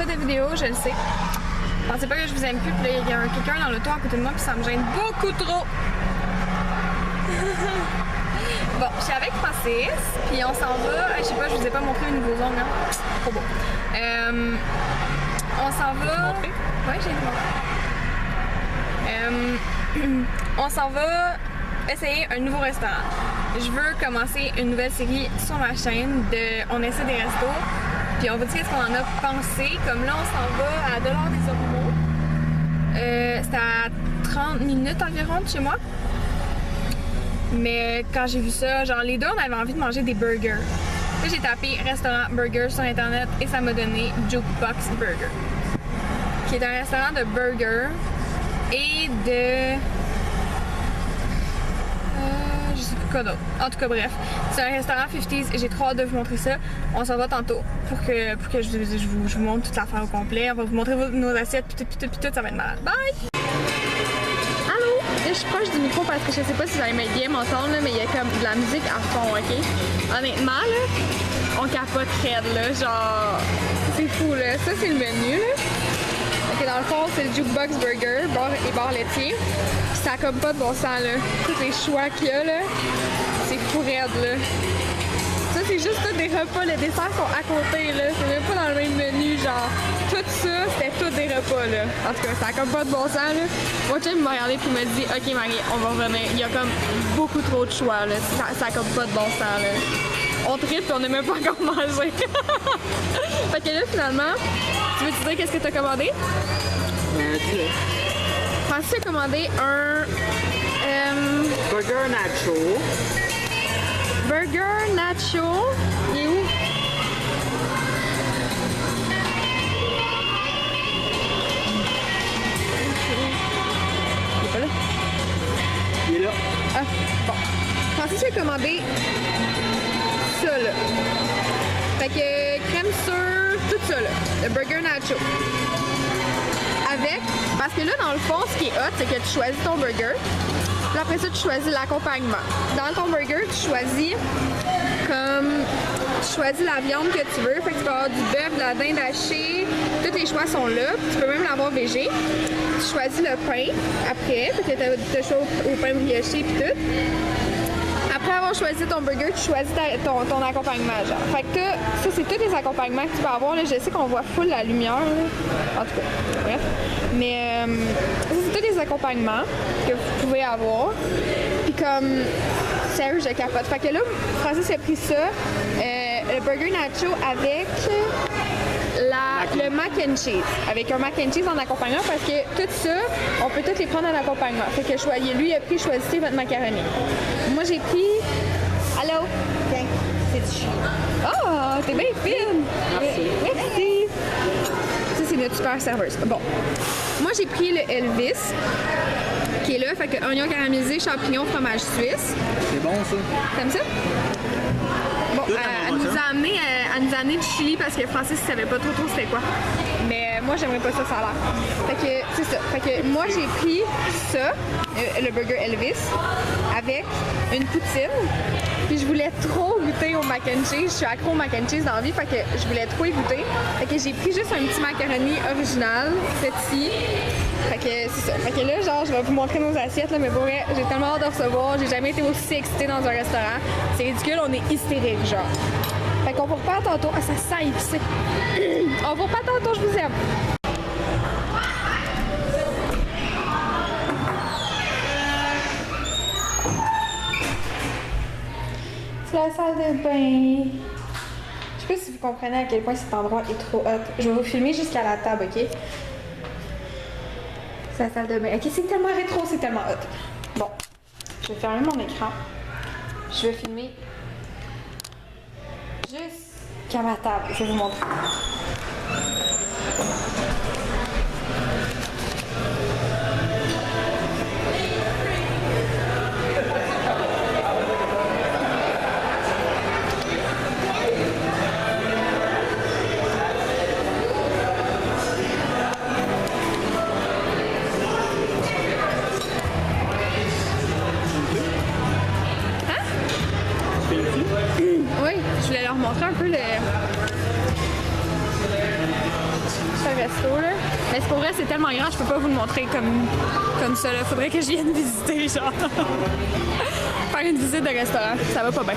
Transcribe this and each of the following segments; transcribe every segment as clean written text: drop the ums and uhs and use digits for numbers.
de vidéo, je le sais. Pensez pas que je vous aime plus, puis là, il y a quelqu'un dans l'auto à côté de moi, puis ça me gêne beaucoup trop. Bon, je suis avec Francis, puis on s'en va. Je sais pas, je vous ai pas montré une nouveau zone, hein. Trop beau. On s'en va. Ouais, j'ai montré. On s'en va essayer un nouveau restaurant. Je veux commencer une nouvelle série sur ma chaîne de On essaie des restos. Puis on va dire ce qu'on en a pensé. Comme là, on s'en va à Dollars des Ormeaux. C'est à 30 minutes environ de chez moi. Mais quand j'ai vu ça, genre les deux, on avait envie de manger des burgers. Là, j'ai tapé restaurant burger sur internet et ça m'a donné Jukebox Burger, qui est un restaurant de burgers et de... je sais plus quoi d'autre. En tout cas, bref. C'est un restaurant 50s et j'ai trop hâte de vous montrer ça. On s'en va tantôt pour que je vous montre toute l'affaire au complet. On va vous montrer nos assiettes, puis tout, ça va être malade. Bye! Allô? Là, je suis proche du micro parce que je sais pas si vous allez bien m'entendre, mais il y a comme de la musique à fond, ok? Honnêtement, là, on capote raide, là. Genre, c'est fou, là. Ça, c'est le menu, là. Ok, dans le fond, c'est le Jukebox Burger, bar et bar laitier. Puis ça a comme pas de bon sens, là. Tous les choix qu'il y a, là, c'est fou raide, là. Ça, c'est juste tous des repas. Les desserts sont à côté, là. C'est même pas dans le même menu, genre. Tout ça, c'était tous des repas, là. En tout cas, ça a comme pas de bon sens, là. Moi, chum, il m'a regardé puis il m'a dit, OK, Marie, on va revenir. Il y a comme beaucoup trop de choix, là. Ça a comme pas de bon sens, là. On tripe et on n'a même pas encore mangé. Fait que là, finalement, tu veux te dire qu'est-ce que t'as commandé? Francis a commandé un... Burger nacho. Burger nacho. Il est où? Il est pas là? Il est là. Ah, bon. Francis a commandé ça, là. Fait que crème sur tout ça, là. Le burger nacho. Avec, parce que là, dans le fond, ce qui est hot, c'est que tu choisis ton burger. Puis après ça, tu choisis l'accompagnement. Dans ton burger, tu choisis la viande que tu veux. Fait que tu peux avoir du bœuf, de la dinde hachée. Tous tes choix sont là. Tu peux même l'avoir végé. Tu choisis le pain après. Fait que tu as le choix au pain brioché puis tout. Après avoir choisi ton burger, tu choisis ton accompagnement, genre. Fait que ça, c'est tous les accompagnements que tu peux avoir. Là. Je sais qu'on voit full la lumière, là. En tout cas, bref. Mais ça, c'est tous les accompagnements que vous pouvez avoir. Puis comme, sérieux, je capote. Fait que là, Francis a pris ça, le burger nacho avec le mac and cheese. Avec un mac and cheese en accompagnement parce que tout ça, on peut tous les prendre en accompagnement. Fait que lui, il a pris, choisissez votre macaroni. Moi, j'ai pris... Allô? Tiens, c'est du chien. Ah, t'es bien fine! Merci! Ça, c'est notre super serveuse. Bon. Moi, j'ai pris le Elvis, qui est là. Fait que oignon caramélisé, champignons, fromage suisse. C'est bon, ça. T'aimes ça? Bon, elle nous a amené du chili parce que Francis ne savait pas trop c'était quoi. Mais moi, j'aimerais pas ça, ça a l'air. Fait que, c'est ça. Fait que moi, j'ai pris ça, le burger Elvis, avec une poutine. Puis je voulais trop goûter au mac and cheese. Je suis accro au mac and cheese dans la vie, fait que je voulais trop y goûter. Fait que j'ai pris juste un petit macaroni original, petit. Fait que c'est ça. Fait que là, genre, je vais vous montrer nos assiettes, là, mais pour vrai, j'ai tellement hâte de recevoir. J'ai jamais été aussi excitée dans un restaurant. C'est ridicule, on est hystérique, genre. Fait qu'on vous repart tantôt. Ah, ça sent épicé. On vous repart tantôt, je vous aime. C'est la salle de bain. Je sais pas si vous comprenez à quel point cet endroit est trop hot. Je vais vous filmer jusqu'à la table, ok? C'est la salle de bain. Ok, c'est tellement rétro, c'est tellement hot. Bon, je vais fermer mon écran. Je vais filmer jusqu'à ma table. Je vais vous montrer. Oui, je voulais leur montrer un peu le... ce resto là. Mais c'est pour vrai, c'est tellement grand, je peux pas vous le montrer comme ça là. Faudrait que je vienne visiter, genre. Faire une visite de restaurant, ça va pas bien.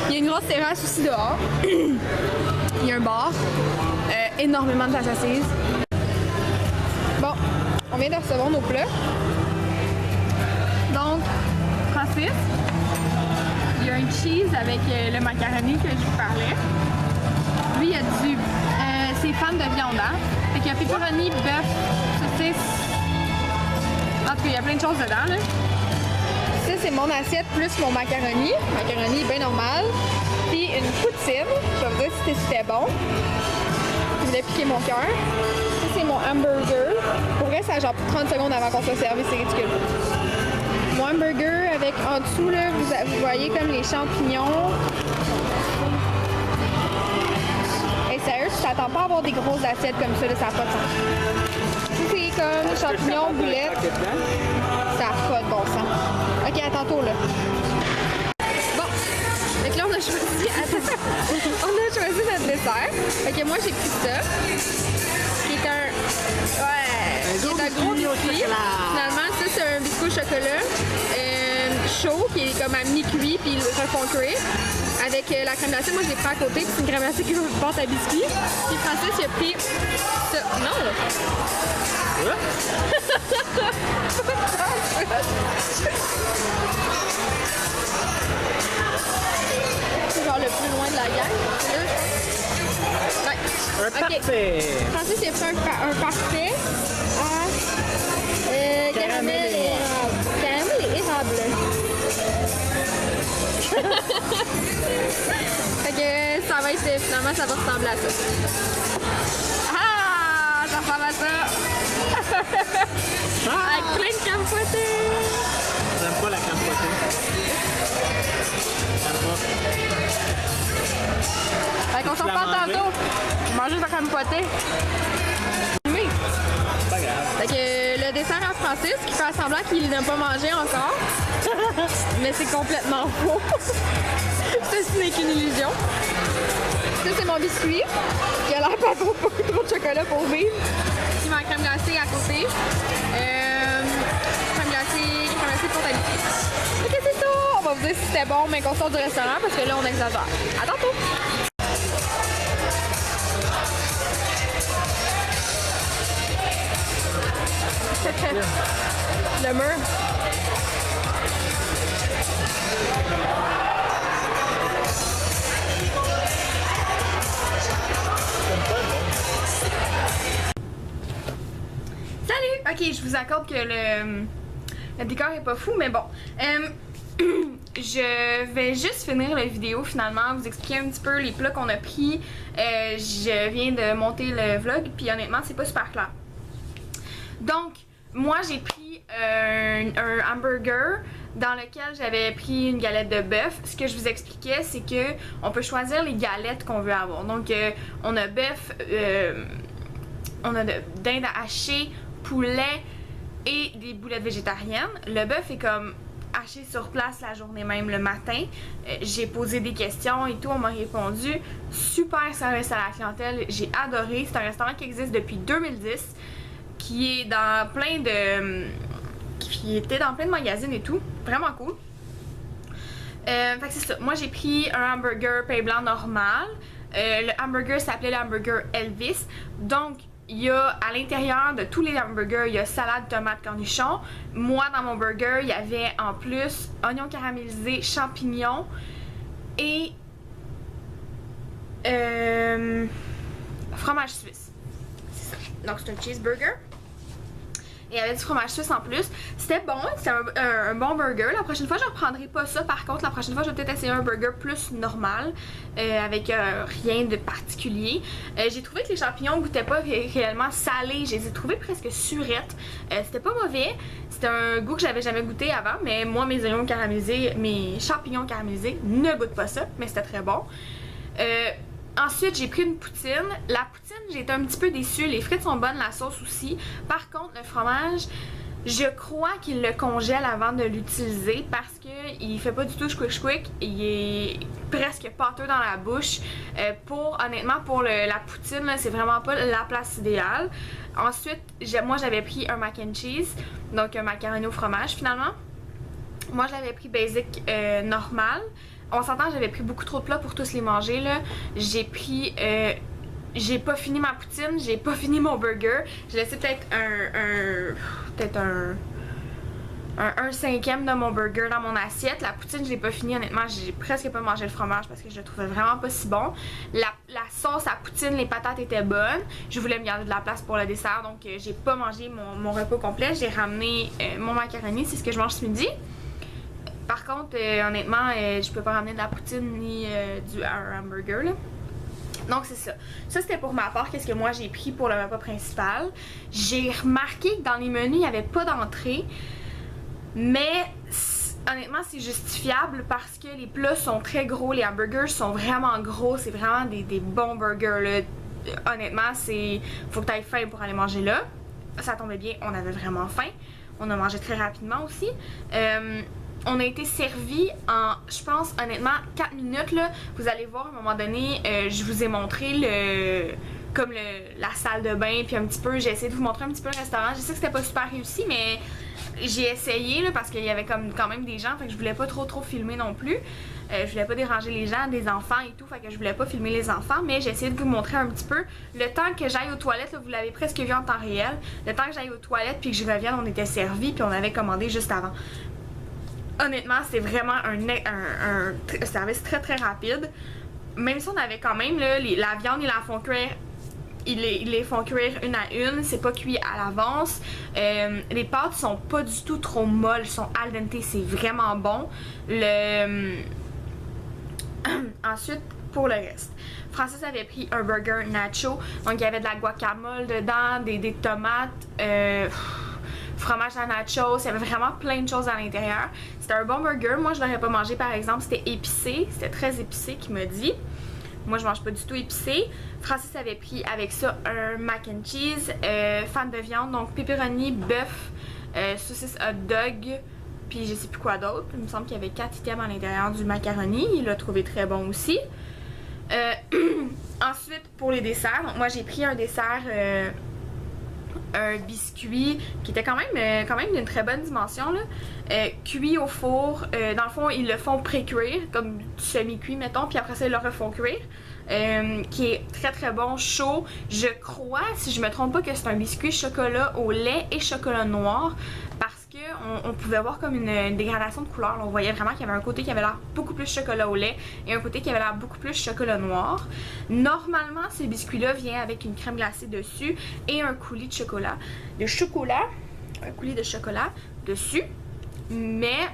Il y a une grosse terrasse aussi dehors. Il y a un bar. Énormément de places assises. Bon, on vient de recevoir nos plats. Donc, Francis, il y a un cheese avec le macaroni que je vous parlais. Lui, il y a du... c'est fan de viande, hein? Fait qu'il y a pepperoni, bœuf, saucisse. En tout cas, il y a plein de choses dedans, là. Ça, c'est mon assiette plus mon macaroni. Macaroni bien normal. Puis une poutine. Je vais vous dire si c'était bon. Je voulais piquer mon cœur. Ça, c'est mon hamburger. Pour vrai, ça a genre 30 secondes avant qu'on soit servi, c'est ridicule. Mon hamburger avec en dessous, là, vous voyez comme les champignons. Et sérieux, tu t'attends pas à avoir des grosses assiettes comme ça, là, ça n'a pas de sens. Ça, c'est comme champignons, boulettes. Ça n'a pas de bon sens. Ok, à tantôt, là. Bon. Fait que là, on a choisi... on a choisi notre dessert. Fait que moi, j'ai pris ça. Qui est un... Ouais. Qui est un gros biscuit. Finalement, ça, c'est un biscuit au chocolat. Chaud, qui est comme à mi-cuit, puis recontré. Avec la crème glacée, moi je l'ai pris à côté, puis c'est une crème glacée qui porte à biscuit. Puis Francis, il a pris ça. Non! C'est genre le plus loin de la gang. Ouais. Un parfait! Francis, il a pris un parfait à caramel et érable. Caramel et érable. Fait que ça va être, finalement, ça va ressembler à ça. Ah! Ça ressemble à ça! Avec plein de crème fouettée! J'aime pas la crème fouettée. Fait qu'on s'en reparle tantôt. Manger de la crème fouettée. Oui. Pas grave. Fait que le dessert à Francis, qui fait semblant qu'il n'a pas mangé encore. Mais c'est complètement faux. Ce n'est qu'une illusion. Ça, c'est mon biscuit. Il a l'air pas trop de chocolat pour vivre. Il m'a crème glacée à côté. Crème glacée pour t'habituer. Ok, c'est ça. On va vous dire si c'était bon, mais qu'on sort du restaurant parce que là, on exagère. À tantôt. Le mur. Salut! Ok, je vous accorde que le décor est pas fou, mais bon. Je vais juste finir la vidéo finalement, vous expliquer un petit peu les plats qu'on a pris. Je viens de monter le vlog, puis honnêtement, c'est pas super clair. Donc, moi j'ai pris un hamburger dans lequel j'avais pris une galette de bœuf. Ce que je vous expliquais, c'est que on peut choisir les galettes qu'on veut avoir. Donc, on a bœuf, on a de dinde hachée, poulet et des boulettes végétariennes. Le bœuf est comme haché sur place la journée même, le matin. J'ai posé des questions et tout, on m'a répondu. Super service à la clientèle, j'ai adoré. C'est un restaurant qui existe depuis 2010, qui est dans plein de... qui était dans plein de magazines et tout. Vraiment cool. Fait que c'est ça. Moi, j'ai pris un hamburger pain blanc normal. Le hamburger s'appelait le hamburger Elvis. Donc, il y a à l'intérieur de tous les hamburgers, il y a salade, tomate, cornichon. Moi, dans mon burger, il y avait en plus oignons caramélisés, champignons et fromage suisse. C'est ça. Donc, c'est un cheeseburger. Et il y avait du fromage suisse en plus. C'était bon, c'était un bon burger. La prochaine fois, je ne reprendrai pas ça. Par contre, la prochaine fois, je vais peut-être essayer un burger plus normal, avec rien de particulier. J'ai trouvé que les champignons ne goûtaient pas réellement salés. Je les ai trouvés presque surettes. C'était pas mauvais. C'était un goût que j'avais jamais goûté avant, mais moi, mes oignons caramélisés, mes champignons caramélisés ne goûtent pas ça, mais c'était très bon. Ensuite, j'ai pris une poutine. La poutine, j'ai été un petit peu déçue. Les frites sont bonnes, la sauce aussi. Par contre, le fromage, Je crois qu'il le congèle avant de l'utiliser parce que il fait pas du tout squick, il est presque pâteux dans la bouche. Honnêtement, pour la poutine, c'est vraiment pas la place idéale. Ensuite, moi j'avais pris un mac and cheese, donc un macaroni au fromage finalement. Moi je l'avais pris basic normal. On s'entend, j'avais pris beaucoup trop de plats pour tous les manger là. J'ai pas fini ma poutine, j'ai pas fini mon burger. J'ai laissé peut-être un cinquième de mon burger dans mon assiette. La poutine, je l'ai pas fini, honnêtement, j'ai presque pas mangé le fromage parce que je le trouvais vraiment pas si bon. La sauce à poutine, les patates étaient bonnes. Je voulais me garder de la place pour le dessert, donc j'ai pas mangé mon repas complet. J'ai ramené mon macaroni, c'est ce que je mange ce midi. Par contre, honnêtement, je peux pas ramener de la poutine ni un hamburger là. Donc c'est ça. Ça c'était pour ma part, qu'est-ce que moi j'ai pris pour le repas principal. J'ai remarqué que dans les menus, il n'y avait pas d'entrée. Mais honnêtement, c'est justifiable parce que les plats sont très gros, les hamburgers sont vraiment gros, c'est vraiment des bons burgers là. Honnêtement, faut que tu aies faim pour aller manger là. Ça tombait bien, on avait vraiment faim. On a mangé très rapidement aussi. On a été servi en, je pense, honnêtement, 4 minutes là. Vous allez voir à un moment donné, je vous ai montré la salle de bain, puis un petit peu, j'ai essayé de vous montrer un petit peu le restaurant. Je sais que c'était pas super réussi, mais j'ai essayé là, parce qu'il y avait quand même des gens, fait que je voulais pas trop filmer non plus. Je voulais pas déranger les gens, des enfants et tout, fait que je voulais pas filmer les enfants, mais j'ai essayé de vous montrer un petit peu. Le temps que j'aille aux toilettes, là, vous l'avez presque vu en temps réel, le temps que j'aille aux toilettes puis que je revienne, on était servis puis on avait commandé juste avant. Honnêtement, c'est vraiment un service très rapide. Même si on avait quand même là, la viande, ils la font cuire. Ils les font cuire une à une, c'est pas cuit à l'avance. Les pâtes sont pas du tout trop molles, sont al dente, c'est vraiment bon. Ensuite, pour le reste, Francis avait pris un burger nacho, donc il y avait de la guacamole dedans, des tomates, fromage à nachos, il y avait vraiment plein de choses à l'intérieur. C'était un bon burger, moi je l'aurais pas mangé par exemple, c'était épicé, c'était très épicé qu'il m'a dit. Moi je mange pas du tout épicé. Francis avait pris avec ça un mac and cheese, fan de viande, donc pepperoni, bœuf, saucisse hot dog, puis je sais plus quoi d'autre. Il me semble qu'il y avait 4 items à l'intérieur du macaroni, il l'a trouvé très bon aussi. Ensuite pour les desserts, donc moi j'ai pris un dessert, un biscuit qui était quand même d'une très bonne dimension là, cuit au four. Dans le fond ils le font pré-cuire comme semi-cuit mettons, puis après ça ils le refont cuire, qui est très bon, chaud. Je crois, si je me trompe pas, que c'est un biscuit chocolat au lait et chocolat noir, parce que on pouvait voir comme une dégradation de couleur là. On voyait vraiment qu'il y avait un côté qui avait l'air beaucoup plus chocolat au lait et un côté qui avait l'air beaucoup plus chocolat noir. Normalement ce biscuit là vient avec une crème glacée dessus et un coulis de chocolat, un coulis de chocolat dessus, mais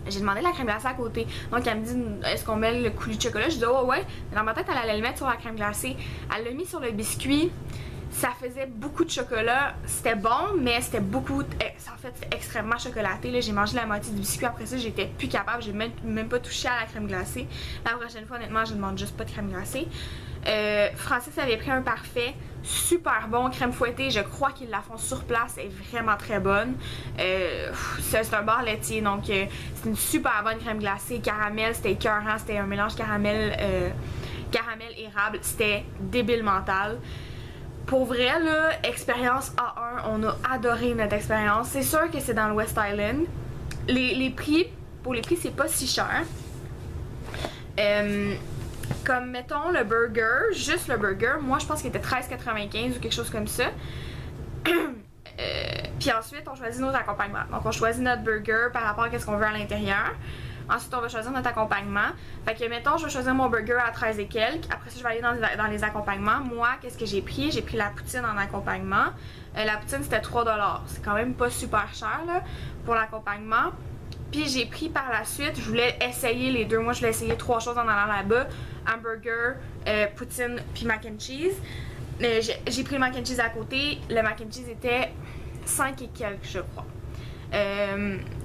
j'ai demandé la crème glacée à côté. Donc elle me dit, est-ce qu'on met le coulis de chocolat? Je dis oh ouais, mais dans ma tête elle allait le mettre sur la crème glacée. Elle l'a mis sur le biscuit. Ça faisait beaucoup de chocolat, c'était bon, mais c'était beaucoup, en fait c'était extrêmement chocolaté. J'ai mangé la moitié du biscuit, après ça j'étais plus capable, j'ai même pas touché à la crème glacée. La prochaine fois honnêtement je demande juste pas de crème glacée. Francis avait pris un parfait, super bon, crème fouettée, je crois qu'ils la font sur place, elle est vraiment très bonne. C'est un bar laitier, donc c'est une super bonne crème glacée, caramel, c'était écœurant, c'était un mélange caramel érable, c'était débile mental. Pour vrai, là, expérience A1, on a adoré notre expérience. C'est sûr que c'est dans le West Island. Pour les prix, c'est pas si cher. Comme, mettons, le burger, juste le burger, moi, je pense qu'il était 13,95 ou quelque chose comme ça. Puis ensuite, on choisit nos accompagnements. Donc, on choisit notre burger par rapport à ce qu'on veut à l'intérieur. Ensuite, on va choisir notre accompagnement. Fait que, mettons, je vais choisir mon burger à 13 et quelques. Après ça, je vais aller dans les accompagnements. Moi, qu'est-ce que j'ai pris? J'ai pris la poutine en accompagnement. La poutine, c'était 3 $. C'est quand même pas super cher, là, pour l'accompagnement. Puis, j'ai pris par la suite, je voulais essayer les deux. Moi, je voulais essayer 3 choses en allant là-bas. Hamburger, poutine, puis mac and cheese. J'ai pris le mac and cheese à côté. Le mac and cheese était 5 et quelques, je crois.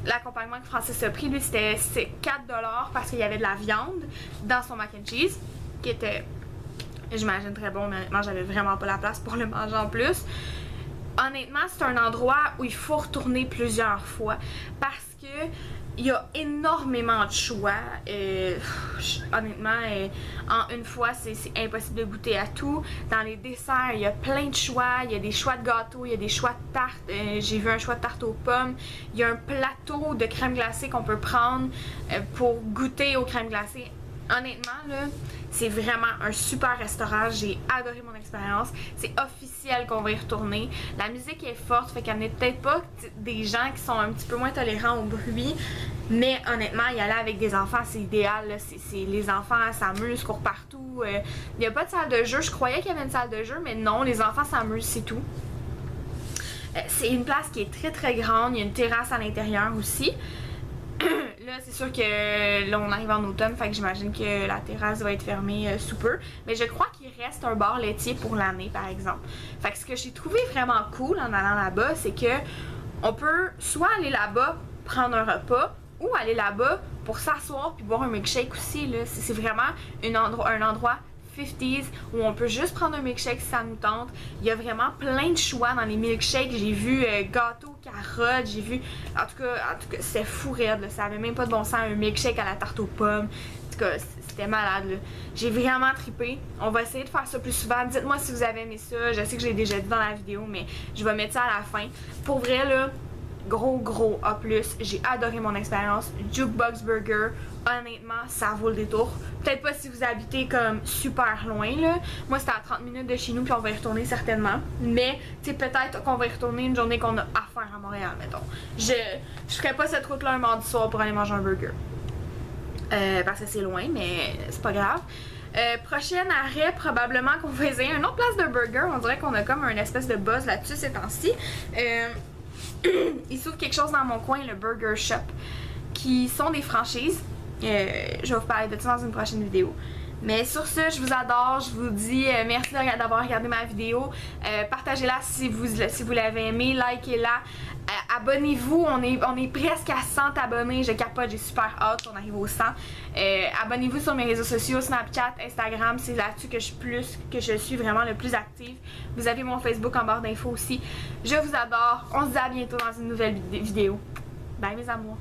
L'accompagnement que Francis a pris, lui, c'était 4 $ parce qu'il y avait de la viande dans son mac and cheese, qui était, j'imagine, très bon, mais honnêtement, j'avais vraiment pas la place pour le manger en plus. honnêtement, c'est un endroit où il faut retourner plusieurs fois parce que il y a énormément de choix. Honnêtement, en une fois, c'est impossible de goûter à tout. Dans les desserts, il y a plein de choix. Il y a des choix de gâteaux, il y a des choix de tartes. J'ai vu un choix de tarte aux pommes. Il y a un plateau de crème glacée qu'on peut prendre pour goûter aux crèmes glacées. Honnêtement, là, c'est vraiment un super restaurant. J'ai adoré mon expérience. C'est officiel qu'on va y retourner. La musique est forte, fait qu'elle n'est peut-être pas des gens qui sont un petit peu moins tolérants au bruit. Mais honnêtement, y aller avec des enfants, c'est idéal. Les enfants s'amusent, courent partout. Il n'y a pas de salle de jeu. Je croyais qu'il y avait une salle de jeu, mais non, les enfants s'amusent, c'est tout. C'est une place qui est très très grande. Il y a une terrasse à l'intérieur aussi. Là, c'est sûr que là, on arrive en automne, fait que j'imagine que la terrasse va être fermée sous peu. Mais je crois qu'il reste un bar laitier pour l'année, par exemple. Fait que ce que j'ai trouvé vraiment cool en allant là-bas, c'est que on peut soit aller là-bas prendre un repas, ou aller là-bas pour s'asseoir puis boire un milkshake aussi. C'est vraiment un endroit 50s où on peut juste prendre un milkshake si ça nous tente. Il y a vraiment plein de choix dans les milkshakes. J'ai vu gâteau, carottes, j'ai vu... En tout cas c'était fou raide, là. Ça avait même pas de bon sens, un milkshake à la tarte aux pommes. En tout cas, c'était malade, là. J'ai vraiment trippé. On va essayer de faire ça plus souvent. Dites-moi si vous avez aimé ça. Je sais que je l'ai déjà dit dans la vidéo, mais je vais mettre ça à la fin. Pour vrai, là, gros A+. J'ai adoré mon expérience. Jukebox Burger, honnêtement, ça vaut le détour. Peut-être pas si vous habitez comme super loin, là. Moi, c'était à 30 minutes de chez nous, puis on va y retourner certainement. Mais, tu sais, peut-être qu'on va y retourner une journée qu'on a à faire à Montréal, mettons. Je ferais pas cette route-là un mardi soir pour aller manger un burger. Parce que c'est loin, mais c'est pas grave. Prochain arrêt, probablement qu'on va essayer une autre place de burger. On dirait qu'on a comme un espèce de buzz là-dessus ces temps-ci. Il s'ouvre quelque chose dans mon coin, le Burger Shop, qui sont des franchises. Je vais vous parler de ça dans une prochaine vidéo. Mais sur ce, je vous adore, je vous dis merci d'avoir regardé ma vidéo. Partagez-la si vous l'avez aimé, likez-la. Abonnez-vous, on est presque à 100 abonnés, je capote, j'ai super hâte qu'on arrive aux 100. Abonnez-vous sur mes réseaux sociaux, Snapchat, Instagram, c'est là-dessus que je suis vraiment le plus active. Vous avez mon Facebook en barre d'infos aussi. Je vous adore, on se dit à bientôt dans une nouvelle vidéo. Bye mes amours.